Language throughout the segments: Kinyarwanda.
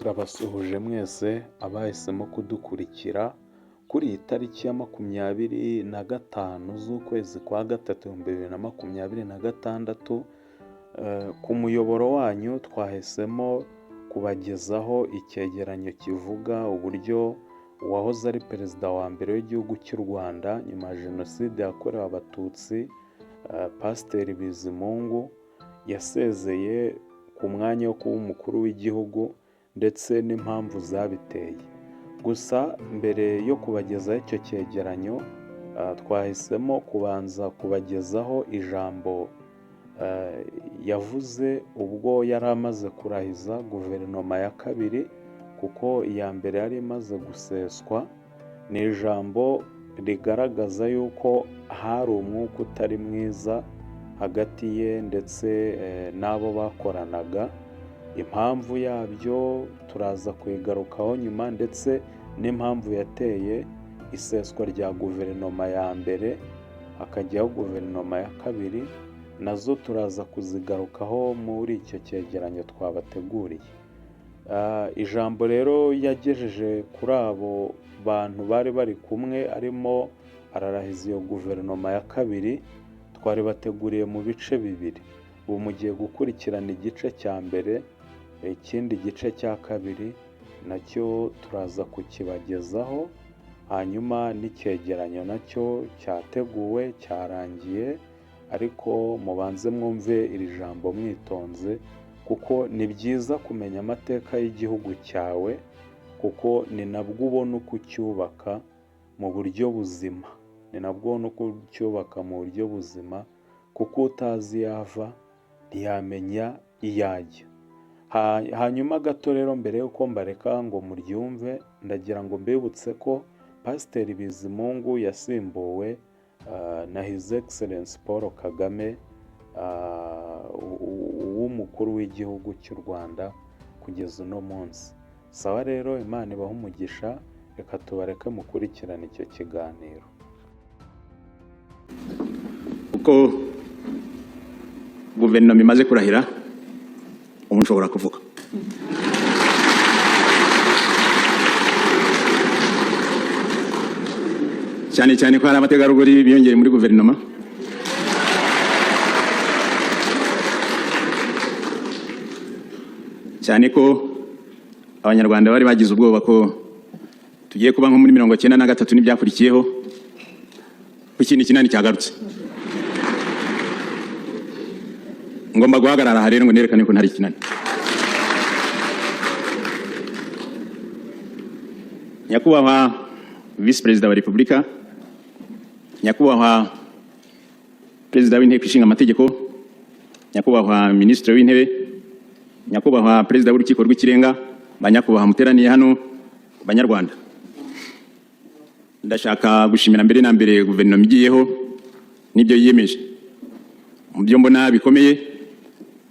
turabasuhuje mwese abahisemo kudukurikira kuri iyi tariki ya 25 z'ukwezi kwa gatatu 2026. Ku muyoboro wanyu twahisemo kubagezaho icyegeranyo kivuga uburyo uwahoze ari perezida wa mbere w'igihugu cy'u Rwanda nyuma ya jenoside yakorewe abatutsi, Pasiteri Bizimungu yasezeye ku mwanya wo kuba umukuru w'igihugu ndetse n'impamvu zabiteye. Gusa mbere yo kubagezaho icyo cyegeranyo twahisemo kubanza kubagezaho ijambo yavuze ubwo yari amaze kurahiza guverinoma ya kabiri, kuko iya mbere yari imaze guseswa. Ni ijambo rigaragaza yuko hari umwuka utari mwiza hagati ye ndetse n'abo bakoranaga. Impamvu yabyo turaza kuyigarukaho nyuma, ndetse n'impamvu yateye iseswa rya guverinoma ya mbere hakajyaho guverinoma ya kabiri, nazo turaza kuzigarukaho muri icyo cyegeranyo twabateguriye. Ijambo rero yagejeje kuri abo bantu bari bari kumwe arimo ararahiza iyo guverinoma ya kabiri, twari bateguriye mu bice bibiri. Ubu mugiye gukurikirana igice cya mbere, ikindi gice cya kabiri nacyo turaza kukibagezaho, hanyuma n'icyegeranyo nacyo cyateguwe cyarangiye, ariko mubanze mwumve iri jambo mwitonze, kuko ni byiza kumenya amateka y'igihugu cyawe, kuko ni nabwo ubona uko ucyubaka mu buryo buzima. Kuko utazi yava ntiyamenya iyajya. Hanyuma gato rero, mbere y'uko mbareka ngo muryumve, ndagira ngo mbibutse ko Pasiteri Bizimungu yasimbuwe na His Excellence Paul Kagame, w'umukuru w'igihugu cy'u Rwanda kugeza uno munsi. Sawa rero, Imana ibahe umugisha, reka tubareke mukurikirane icyo kiganiro. Uko guverinoma imaze kurahira, ubu nshobora kuvuga. Cyane cyane ko hari abategarugori biyongeye muri guverinoma. Cyane ko abanyarwanda bari bagize ubwoba ko tugiye kuba nko muri 1993 n'ibyakurikiyeho, ko ikintu kinani cyagarutse. Ngomba guhagarara aha rero ngo nerekane ko ntari kinani. Nyakubahwa Vice Perezida wa Repubulika, Nyakubahwa Perezida w'Inteko Ishinga Amategeko, Nyakubahwa Minisitiri w'Intebe, Nyakubahwa Perezida w'Urukiko rw'Ikirenga, banyakubahwa muteraniye hano, Banyarwanda. Ndashaka gushimira mbere na mbere guverinoma igiyeho n'ibyo yiyemeje. Mu byo mbona bikomeye,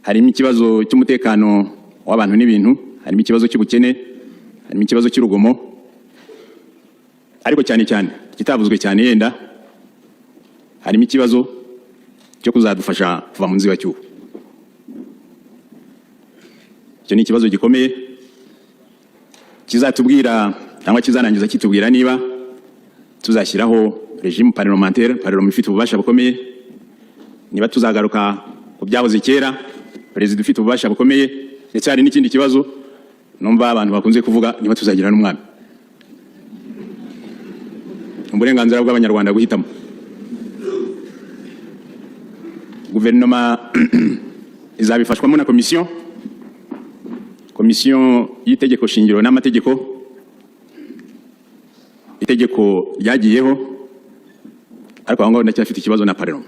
harimo ikibazo cy'umutekano w'abantu n'ibintu, harimo ikibazo cy'ubukene, harimo ikibazo cy'urugomo, ariko cyane cyane kitavuzwe cyane yenda harimo ikibazo cyo kuzadufasha kuva mu nzibacyuho. Icyo ni ikibazo gikomeye kizatubwira cyangwa kizanangiza kitubwira niba tuzashyiraho regime parlementaire, parlement ifite ububasha bukomeye, niba tuzagaruka ku byahoze kera, perezida ufite ububasha bukomeye, ndetse hari n'ikindi kibazo numva abantu bakunze kuvuga, niba tuzagira n'umwami. Uburenganzira bw'abanyarwanda guhitamo. Guverinoma izabifashwamo na komisiyo y'itegeko shingiro n'amategeko. Itegeko ryagiyeho, ariko aho ngaho ndacyafite ikibazo na parlement.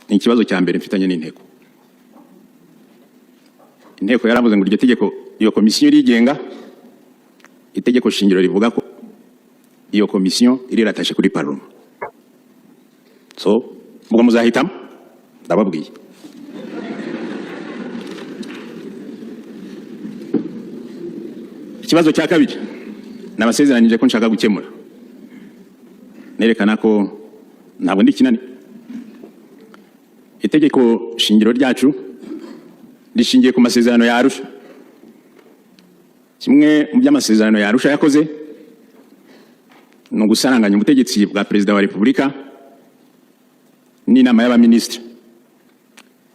Ni ikibazo cya mbere mfitanye n'inteko. Inteko yaravuze ngo iryo tegeko, iyo komisiyo rigenga, itegeko shingiro rivuga ko iyo komisiyo iriratashe kuri parlement. So, ubwo muzahitamo, ndababwiye. Ikibazo cya kabiri nabasezeranyije ko nshaka gukemura, nerekana ko ntabwo ndi kinani. Itegeko shingiro ryacu rishingiye ku masezerano ya Arusha. kimwe mu by'amasezerano ya Arusha yakoze ni ugusaranganya ubutegetsi bwa Perezida wa Repubulika n'inama y'abaminisitiri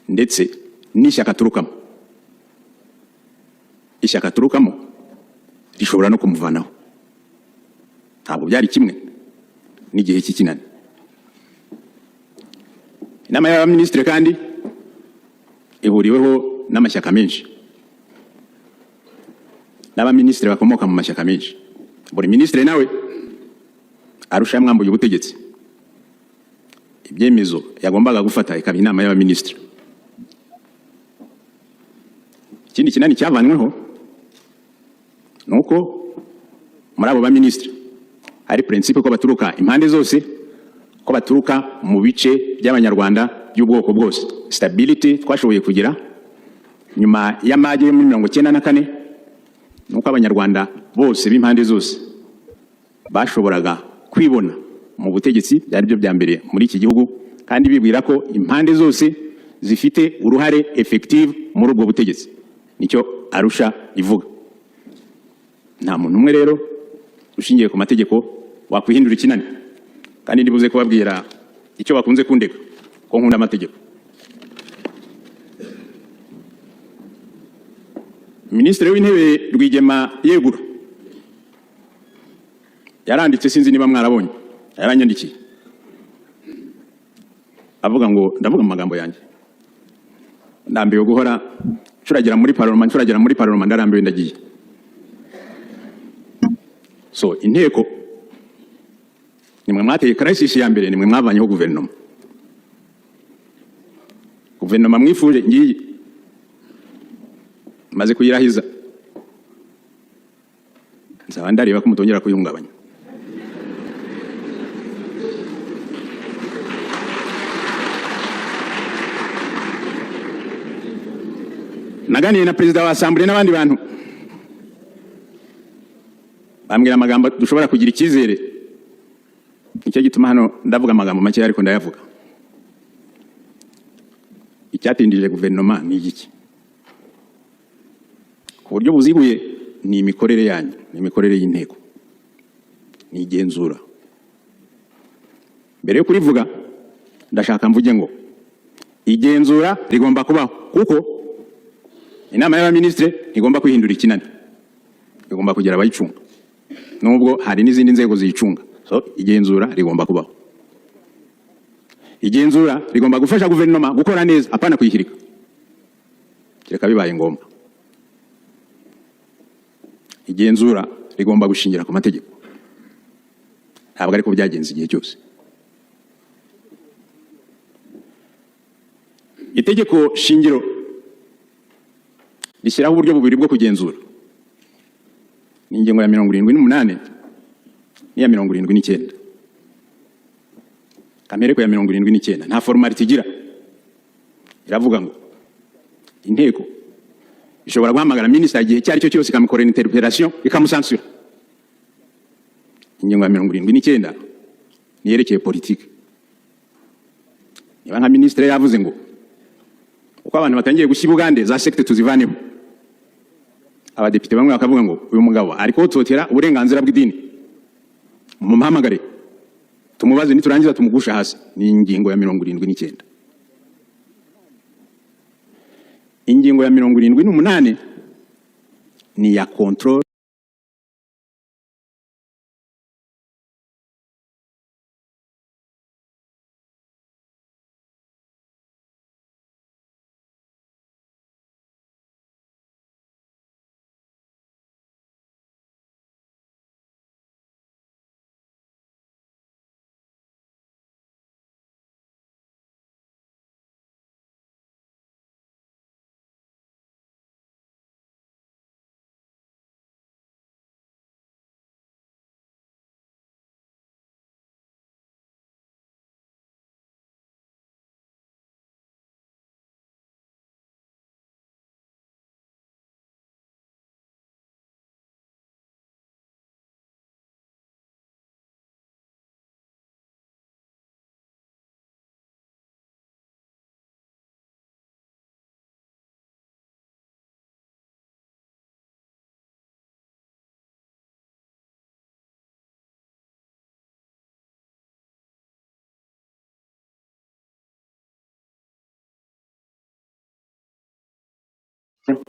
ndetse n'ishyaka turukamo. Ishyaka turukamo rishobora no kumuvanaho. Ntabwo byari kimwe n'igihe cy'ikinani. Inama y'abaminisitiri kandi ihuriweho n'amashyaka menshi n'abaminisitiri bakomoka mu mashyaka menshi. Buri minisitiri nawe Arusha yamwambuye ubutegetsi. Ibyemezo yagombaga gufata ikaba inama y'abaminisitiri. Ikindi kinani cyavanweho nuko muri abo baminisitiri hari principe ko baturuka impande zose, ko baturuka mu bice by'abanyarwanda by'ubwoko bwose. Stability twashoboye kugira nyuma y'amage yo muri 1994 nuko abanyarwanda bose b'impande zose bashoboraga kwibona mu butegetsi byari byo bya mbere muri iki gihugu, kandi bibwira ko impande zose zifite uruhare effective muri ubwo butegetsi. Nicyo Arusha ivuga. Nta muntu umwe rero ushingiye ku mategeko wakwihindura ikinani, kandi ndibuze kubabwira icyo bakunze kundeka ko nkunda amategeko. Minisitiri w'Intebe Rwigema yegura yaranditse, sinzi niba mwarabonye, yaranyandikiye avuga ngo, ndavuga amagambo yanjye, ndambiwe guhora curagira muri parlement, ndarambiwe ndagiye. So inteko nimwe mwateye crisis ya mbere, nimwe mwavanyeho guverinoma. Guverinoma mwifuje ngiye maze kuyirahiza, nzaba ndareba ko mutongera kuyihungabanya. Naganiye na perezida wa Assemblée n'abandi bantu bambwira amagambo dushobora kugira icyizere. Nicyo gituma hano ndavuga amagambo make ariko ndayavuga. Icyatindije guverinoma ni iki? Ku buryo buziguye ni imikorere yanyu, ni imikorere y'inteko, ni igenzura. Mbere yo kurivuga ndashaka mvuge ngo igenzura rigomba kubaho, kuko inama y'abaminisitiri igomba kwihindura ikinani, igomba kugira abayicunga, nubwo hari n'izindi nzego ziyicunga. So igenzura rigomba kubaho. Igenzura rigomba gufasha guverinoma gukora neza, apana kuyihirika kereka bibaye ngombwa. Igenzura rigomba gushingira ku mategeko, ntabwo ariko byagenze igihe cyose. Itegeko shingiro rishyiraho uburyo bubiri bwo kugenzura, ni ingingo ya 78 n'iya 79. Kamereko ya 79 nta formality igira, iravuga ngo inteko ishobora guhamagara minisitiri igihe cyari cyo cyose ikamukorera interpellation ikamusansura. Ingingo ya 79 niyerekeye politike. Niba nka minisitiri yavuze ngo uko abantu batangiye gushyira Uganda za secte tuzivaneho, abadepite bamwe bakavuga ngo uyu mugabo ariko totera uburenganzira bw'idini, mumuhamagare tumubaze niturangiza tumugusha hasi. Ni ingingo ya 79. Ingingo ya 78 ni ya control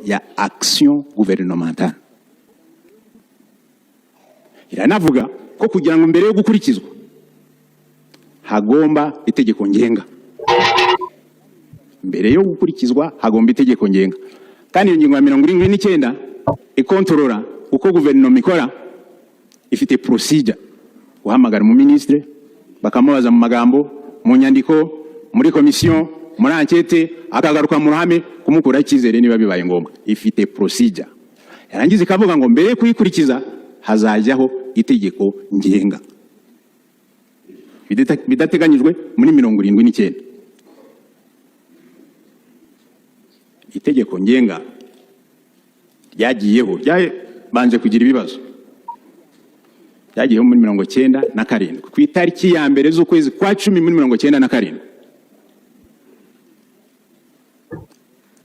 ya action gouvernementale. Iranavuga ko kugira ngo mbere yo gukurikizwa hagomba itegeko ngenga. Mbere yo gukurikizwa hagomba itegeko ngenga. Kandi ingingo ya 79 ikontorora uko guverinoma ikora, ifite procedure. Guhamagara mu ministre bakamubaza mu magambo, mu nyandiko, muri komisiyo, muri enquête, akagaruka mu ruhame kumukura ikizere niba bibaye ngombwa. Ifite procedure. Yarangiza ikavuga ngo mbere kuyikurikiza hazajyaho itegeko ngenga bidateganyijwe muri 79. Itegeko ngenga ryagiyeho banje kugira ibibazo, ryagiyeho muri 97 ku itariki ya mbere z'ukwezi kwa 10 muri 97.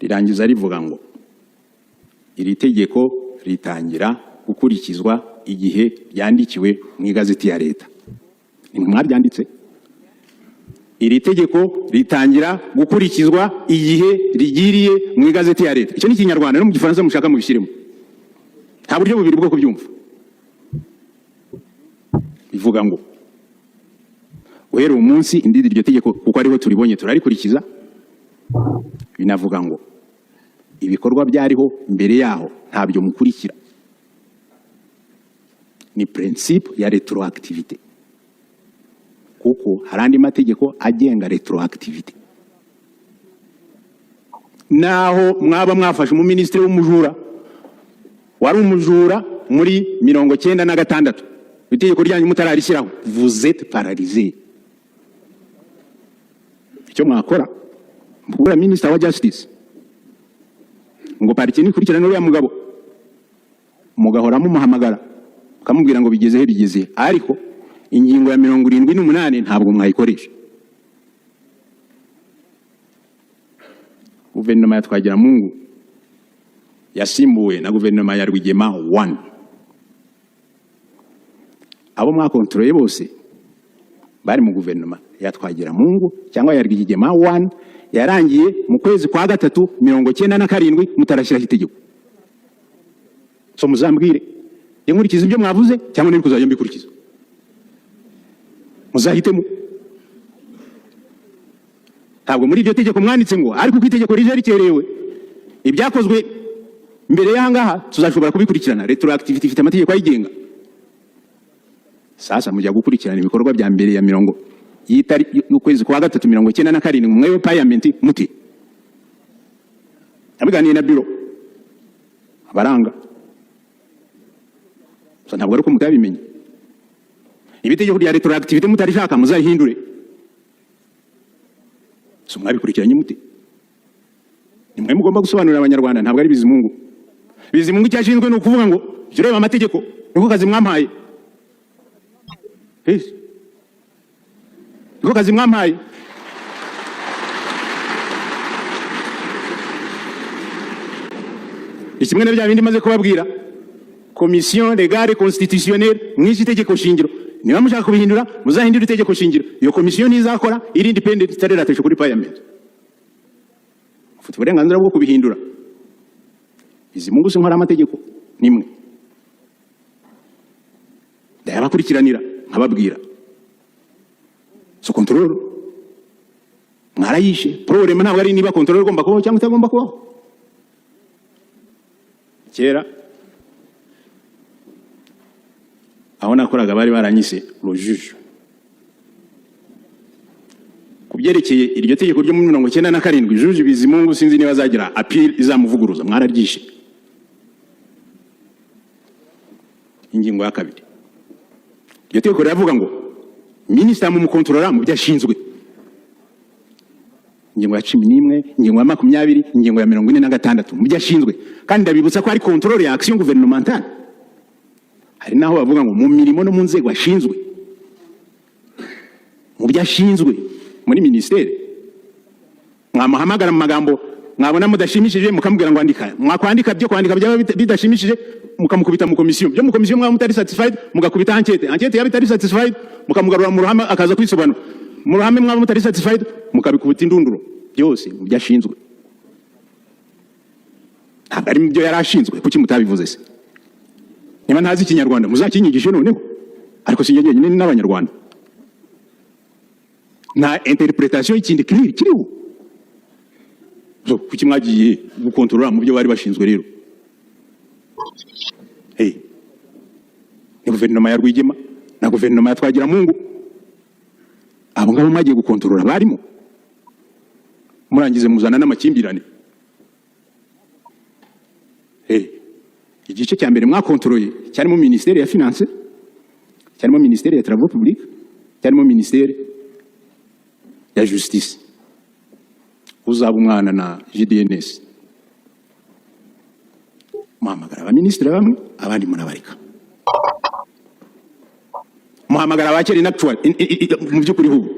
Rirangiza rivuga ngo iri tegeko ritangira gukurikizwa igihe ryandikiwe mu igazeti ya leta. Mwaryanditse? Iri tegeko ritangira gukurikizwa igihe rigiriye mu igazeti ya leta. Icyo ni Kinyarwanda, no mu Gifaransa mushaka mu bishyiremo. Nta buryo bubiri bwo kubyumva. Bivuga ngo uhera umunsi indidi iryo tegeko kuko ariho turibonye turarikurikiza. Binavuga ngo ibikorwa byariho mbere yaho ntabyo mukurikira. Ni principe ya retroactivité. Kuko harandi mategeko agenga retroactivité. Naho mwaba mwafashe mu ministre w'umujura wari umujura muri 96 itegeko ryanyu mutararishyiraho, vous êtes paralysé. Icyo mwakora mbura minister wa justice ngo parike ni kurikirana uriya mugabo, mugahora mumuhamagara kamubwira ngo bigeze, ariko ingingo ya 78 ntabwo mwayikoresha. Guverinoma ya Twagiramungu yasimbuwe na guverinoma ya Rwigema 1. Abo mwakontrole bose bari mu guverinoma ya Twagiramungu cyangwa ya Rwigema 1 yarangiye mu kwezi kwa 3 97 mutarashyira itegeko. So muzambwire inkurikiza ibyo mwavuze cyangwa niri kuzajya mbikurikiza. Muzahitemo. Ntabwo muri iryo tegeko mwanditse ngo ariko ku itegeko rije rikerewe ibyakozwe mbere y'ahangaha tuzashobora kubikurikirana. Retroactivity ifite amategeko ayigenga. Sasa mujya gukurikirana ibikorwa bya mbere ya y'ukwezi kwa 397 mwewe parliament muti. Abiganiye na biro abaranga. So ntabwo ariko mutabimenye. Ibitegeko rya retroactivité mutarishaka muzahindure. So mwabikurikiranye muti. Nimwe mugomba gusobanurira abanyarwanda, ntabwo ari Bizimungu. Bizimungu cyashinzwe no kuvuga ngo jureba amategeko niko kazi mwampaye. Niko kazi mwampaye. Ikimwe na bya bindi maze kubabwira. Commission légale constitutionnelle mw'iki tegeko shingiro. Niba mushaka kubihindura muzahindura itegeko shingiro. Iyo commission izakora iri independent itareratesha kuri parliament. Ufite uburenganzira bwo kubihindura. Bizimungu se nkora amategeko nimwe. Ndayabakurikiranira nkababwira. So control mwarayishe. Problème ntabwo ari niba control igomba kubaho cyangwa itagomba kubaho. Kera aho nakoraga bari baranyise rujuju. Kubyerekeye iryo tegeko ryo mu 97 Juju Bizimungu sinzi niba azagira appeal izamuvuguruza. Mwararyishe. Ingingo ya 2 iryo tegeko riravuga ngo minister mu mukontorora mu byashinzwe. Ingingo ya 11, ingingo ya 20, ingingo ya 46 mu byashinzwe. Kandi ndabibutsa ko ari control ya action gouvernementale. Hari naho bavuga ngo mu mirimo no mu nzego ashinzwe. Mu byashinzwe muri ministere. Mwamuhamagara mu magambo mwabona mudashimishije mukamubwira ngo andika. Mwakwandika byo kwandika byaba bidashimishije mukamukubita mu komisiyo. Byo mu komisiyo mwa mutari satisfied mugakubita enquête. Enquête yabi tari satisfied mukamugarura mu ruhame akaza kwisobanura. Mu ruhame mwa mutari satisfied mukabikubita indunduro. Byose mu byashinzwe. ntabwo ari byo yari ashinzwe. Kuki mutabivuze se? Niba ntazi ikinyarwanda muzakinyigishe noneho, ariko si njye nyine n'abanyarwanda. Na interpretation y'ikindi kiriho. So kuki mwagiye gukontorora mu byo bari bashinzwe rero? Ni guverinoma ya Rwigema na guverinoma ya Twagiramungu, abo ngabo mwagiye gukontorora barimo, murangize muzana n'amakimbirane. Igice cya mbere mwakontororeye cyarimo ministeri ya finance, cyarimo ministeri ya travaux publics, cyarimo ministeri ya justice. Uzaba umwana na GDNS muhamagara abaministri bamwe, abandi munabarika. Muhamagara abakeri n'actual mu by'ukuri hubu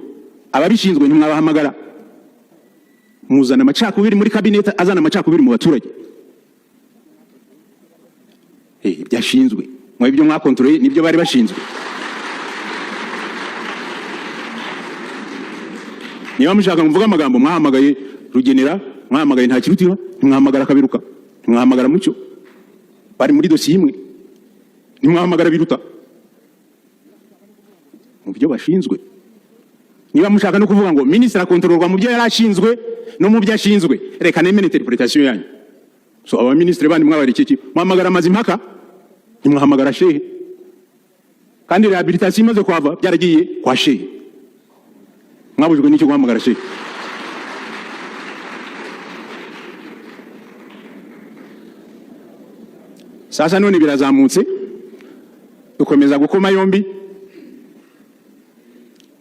ababishinzwe ntimwabahamagara. Muzana amacakubiri muri cabinet, azana amacakubiri mu baturage. Byashinzwe mwe ibyo mwakontororeye nibyo bari bashinzwe. Niba mushaka mvuga amagambo, mwahamagaye Rugenera, mwahamagaye Ntakirutiha, ntimwahamagara Kaberuka, ntimwahamagara Mucyo, bari muri dosiye imwe, ntimwahamagara Biruta mu byo bashinzwe. Niba mushaka no kuvuga ngo ministre akontororwa mu byo yari ashinzwe no mu byo ashinzwe, reka nemene interpretation yanyu. So aba ministre bandi mwabari iki, mwahamagara Mazimpaka, ntimwahamagara Shehe, kandi rehabilitation imaze kwava byaragiye kwa Shehe. Mwabujwe n'icyo guhamagara Shehe. Sasa none birazamutse, dukomeza gukoma yombi,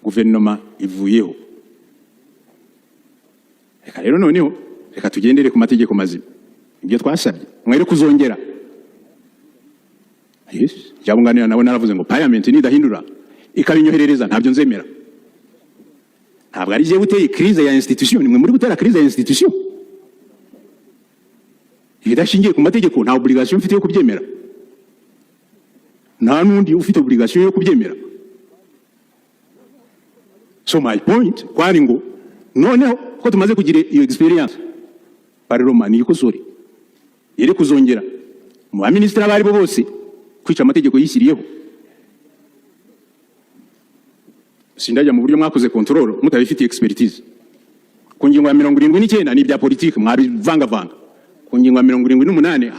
guverinoma ivuyeho. Reka rero noneho, reka tugendere ku mategeko mazima. Ibyo twasabye mwere kuzongera. Cyabunganira nawe naravuze ngo parliament nidahindura ikabinyoherereza, ntabyo nzemera. Ntabwo ari je buteye crise ya institution, nimwe muri gutera crise ya institution. Idashingiye ku mategeko, nta obligation mfite yo kubyemera. Nta nundi ufite obligation yo kubyemera. So my point kwari ngo noneho ko tumaze kugira iyo experience, parlement ni ikosore yere kuzongera mu baministri abari bo bose kwica amategeko yishyiriyeho. Sindajya mu buryo mwakoze control mutabifitiye expertise. Ku ngingo ya 79 ni bya politique mwabivanga. Ku ngingo ya 78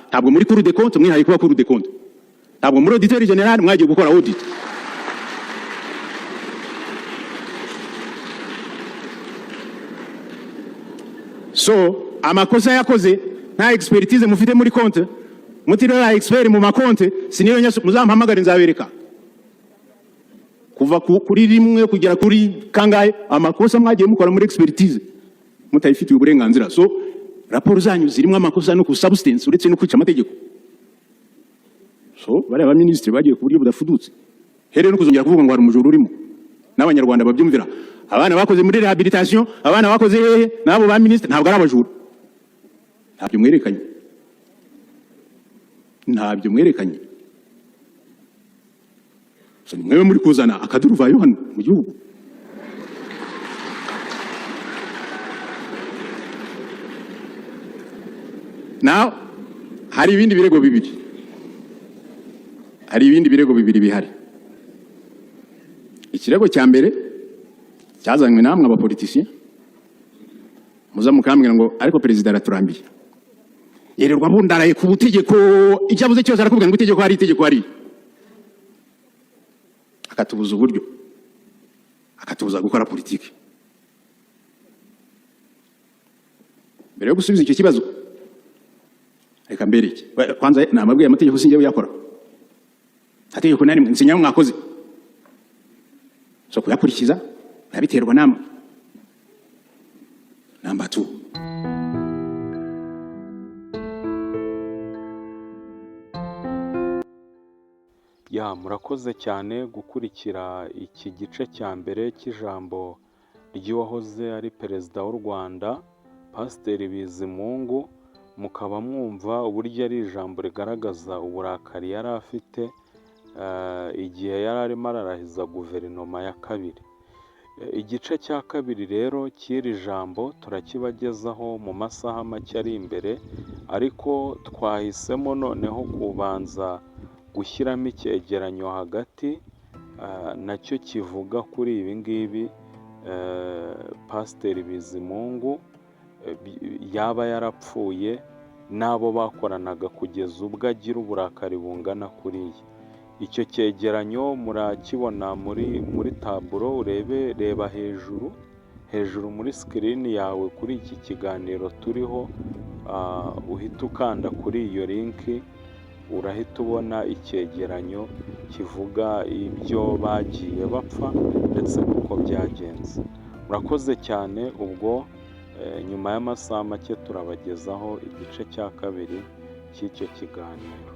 ntabwo muri Cour des comptes mwihaye kuba Cour des comptes. Ntabwo muri auditeur general mwagiye gukora audit. So amakosa yakoze nta expertise mufite muri compte, mutirera expert mu makonte, siniyo nyaso muzampamagara nzabereka. Kuva kuri rimwe kugera kuri kangahe amakosa mwagiye mukora muri expertise mutayifitiye uburenganzira. So raporo zanyu zirimo amakosa no ku substance uretse no kwica amategeko. So bari abaministri bagiye ku buryo budafudutse. Here no kuzongera kuvuga ngo hari umujuru urimo, n'abanyarwanda babyumvira. Abana bakoze muri rehabilitation, abana bakoze nabo ba ministre, ntabwo ari abajuru. Ntabyo mwerekanye. Ntabyo mwerekanye. So mwewe muri kuzana akaduruvayo hano mu gihugu. Now hari ibindi birego bibiri. Hari ibindi birego bibiri bihari. Ikirego cya mbere cyazanywe namwe abapoliticiens, muza mukambwira ngo ariko perezida araturambiye. Yererwa bundaraye ku butegeko, icyabuze cyose arakubwira ngo itegeko hari, itegeko hari. Akatubuza uburyo, akatubuza gukora politiki. Mbere yo gusubiza icyo kibazo, reka mbere iki kwanza namabwiye amategeko sinjye yakora. Ategeko nari nsinya mwakoze, so kuyakurikiza nabiterwa namwe. Number 2, ya murakoze cyane gukurikira iki gice cya mbere cy'ijambo ry'uwahoze ari perezida w'u Rwanda Pasiteri Bizimungu. Mukaba mwumva uburyo ari ijambo rigaragaza uburakari yari afite igihe yari arimo ararahiza guverinoma ya kabiri. Igice cya kabiri rero cy'iri jambo turakibagezaho mu masaha make ari imbere, ariko twahisemo noneho kubanza gushyiramo icyegeranyo hagati nacyo kivuga kuri ibi ngibi Pasiteri Bizimungu yaba yarapfuye n'abo bakoranaga kugeza ubwo agira uburakari bungana kuriya. Icyo cyegeranyo murakibona muri taburo, reba hejuru muri sikirini yawe kuri iki kiganiro turiho, uhita ukanda kuri iyo linki, urahita ubona icyegeranyo kivuga ibyo bagiye bapfa ndetse n'uko byagenze. Murakoze cyane. Ubwo nyuma y'amasaha make turabagezaho igice cya kabiri cy'icyo kiganiro.